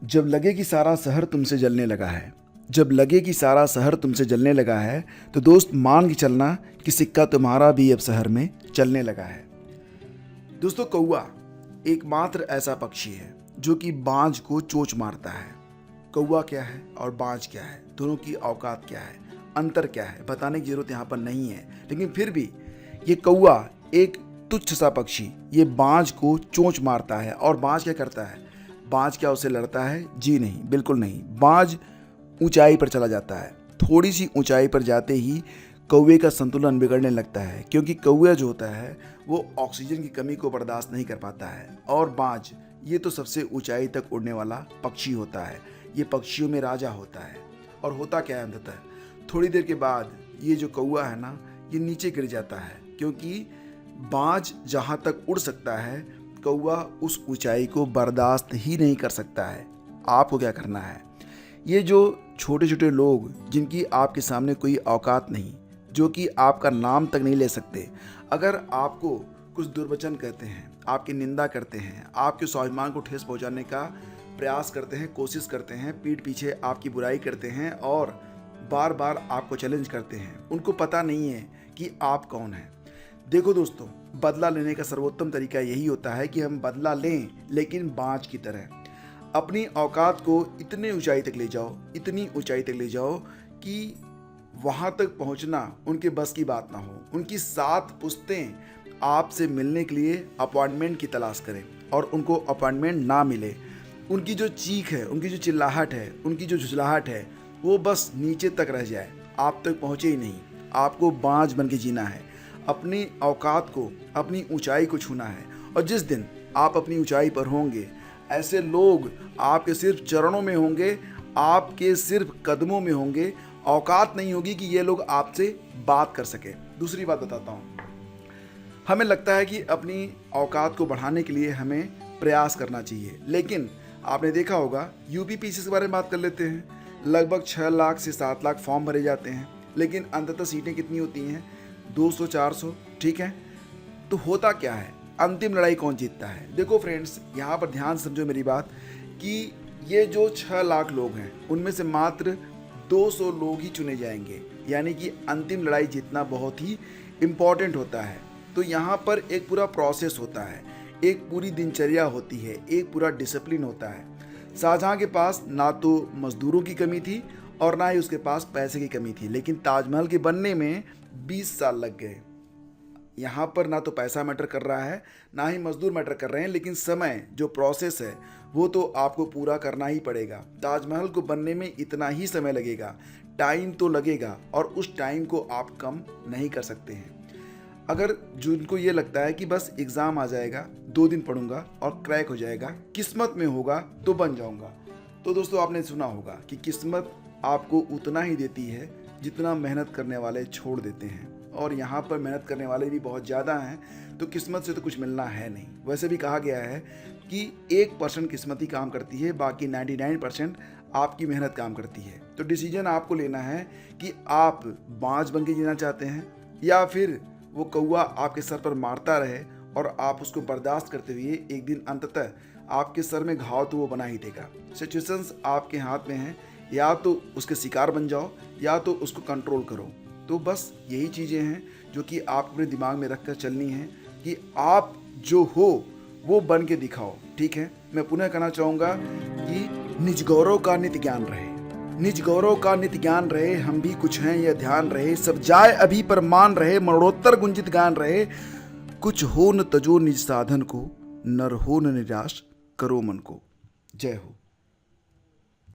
जब लगे कि सारा शहर तुमसे जलने लगा है, जब लगे कि सारा शहर तुमसे जलने लगा है, तो दोस्त मान के चलना कि सिक्का तुम्हारा भी अब शहर में चलने लगा है। दोस्तों, कौवा एकमात्र ऐसा पक्षी है जो कि बाज को चोंच मारता है। कौवा क्या है और बाज क्या है, दोनों की औकात क्या है, अंतर क्या है, बताने की जरूरत यहाँ पर नहीं है। लेकिन फिर भी ये कौवा एक तुच्छ सा पक्षी ये बाज को चोंच मारता है। और बाज क्या करता है? बाज क्या उससे लड़ता है? जी नहीं, बिल्कुल नहीं। बाज ऊंचाई पर चला जाता है। थोड़ी सी ऊंचाई पर जाते ही कौवे का संतुलन बिगड़ने लगता है, क्योंकि कौवा जो होता है वो ऑक्सीजन की कमी को बर्दाश्त नहीं कर पाता है। और बाज ये तो सबसे ऊंचाई तक उड़ने वाला पक्षी होता है, ये पक्षियों में राजा होता है। और होता क्या है अंततः, थोड़ी देर के बाद ये जो कौवा है ना, ये नीचे गिर जाता है, क्योंकि बाज जहाँ तक उड़ सकता है कौवा उस ऊंचाई को बर्दाश्त ही नहीं कर सकता है। आपको क्या करना है? ये जो छोटे छोटे लोग जिनकी आपके सामने कोई औकात नहीं, जो कि आपका नाम तक नहीं ले सकते, अगर आपको कुछ दुर्वचन कहते हैं, आपकी निंदा करते हैं, आपके स्वाभिमान को ठेस पहुंचाने का प्रयास करते हैं, कोशिश करते हैं, पीठ पीछे आपकी बुराई करते हैं और बार बार आपको चैलेंज करते हैं, उनको पता नहीं है कि आप कौन हैं। देखो दोस्तों, बदला लेने का सर्वोत्तम तरीका यही होता है कि हम बदला लें, लेकिन बाज की तरह। अपनी औकात को इतनी ऊंचाई तक ले जाओ, इतनी ऊंचाई तक ले जाओ कि वहाँ तक पहुँचना उनके बस की बात ना हो। उनकी 7 पुश्तें आपसे मिलने के लिए अपॉइंटमेंट की तलाश करें और उनको अपॉइंटमेंट ना मिले। उनकी जो चीख है, उनकी जो चिल्लाहट है, उनकी जो झुझलाहट है, वो बस नीचे तक रह जाए, आप तक पहुँचे ही नहीं। आपको बाज बन के जीना है, अपनी औकात को, अपनी ऊंचाई को छूना है। और जिस दिन आप अपनी ऊंचाई पर होंगे, ऐसे लोग आपके सिर्फ चरणों में होंगे, आपके सिर्फ कदमों में होंगे। औकात नहीं होगी कि ये लोग आपसे बात कर सके। दूसरी बात बताता हूँ, हमें लगता है कि अपनी औकात को बढ़ाने के लिए हमें प्रयास करना चाहिए, लेकिन आपने देखा होगा यूपीपीसी के बारे में बात कर लेते हैं। लगभग 6 लाख से 7 लाख फॉर्म भरे जाते हैं, लेकिन अंततः सीटें कितनी होती हैं? 200-400। ठीक है, तो होता क्या है? अंतिम लड़ाई कौन जीतता है? देखो फ्रेंड्स, यहाँ पर ध्यान से समझो मेरी बात कि ये जो 6 लाख लोग हैं उनमें से मात्र 200 लोग ही चुने जाएंगे, यानी कि अंतिम लड़ाई जीतना बहुत ही इम्पॉर्टेंट होता है। तो यहाँ पर एक पूरा प्रोसेस होता है, एक पूरी दिनचर्या होती है, एक पूरा डिसिप्लिन होता है। शाहजहाँ के पास ना तो मजदूरों की कमी थी और ना ही उसके पास पैसे की कमी थी, लेकिन ताजमहल के बनने में 20 साल लग गए। यहाँ पर ना तो पैसा मैटर कर रहा है, ना ही मजदूर मैटर कर रहे हैं, लेकिन समय, जो प्रोसेस है, वो तो आपको पूरा करना ही पड़ेगा। ताजमहल को बनने में इतना ही समय लगेगा, टाइम तो लगेगा, और उस टाइम को आप कम नहीं कर सकते हैं। अगर जिनको ये लगता है कि बस एग्ज़ाम आ जाएगा, 2 दिन पढ़ूंगा और क्रैक हो जाएगा, किस्मत में होगा तो बन जाऊंगा, तो दोस्तों आपने सुना होगा कि किस्मत आपको उतना ही देती है जितना मेहनत करने वाले छोड़ देते हैं। और यहाँ पर मेहनत करने वाले भी बहुत ज़्यादा हैं, तो किस्मत से तो कुछ मिलना है नहीं। वैसे भी कहा गया है कि 1% किस्मत ही काम करती है, बाकी 99% आपकी मेहनत काम करती है। तो डिसीजन आपको लेना है कि आप बाज बन के जीना चाहते हैं, या फिर वो कौवा आपके सर पर मारता रहे और आप उसको बर्दाश्त करते हुए एक दिन अंततः आपके सर में घाव तो वो बना ही देगा। सिचुएशंस आपके हाथ में हैं, या तो उसके शिकार बन जाओ या तो उसको कंट्रोल करो। तो बस यही चीज़ें हैं जो कि आप अपने दिमाग में रख कर चलनी है कि आप जो हो वो बन के दिखाओ। ठीक है, मैं पुनः कहना चाहूँगा कि निज गौरव का नित्य ज्ञान रहे, निज गौरव का नित्य ज्ञान रहे, हम भी कुछ हैं यह ध्यान रहे, सब जाए अभी पर मान रहे, मरणोत्तर गुंजित गान रहे, कुछ हो न तजो निज साधन को, नर हो न निराश करो मन को। जय हो।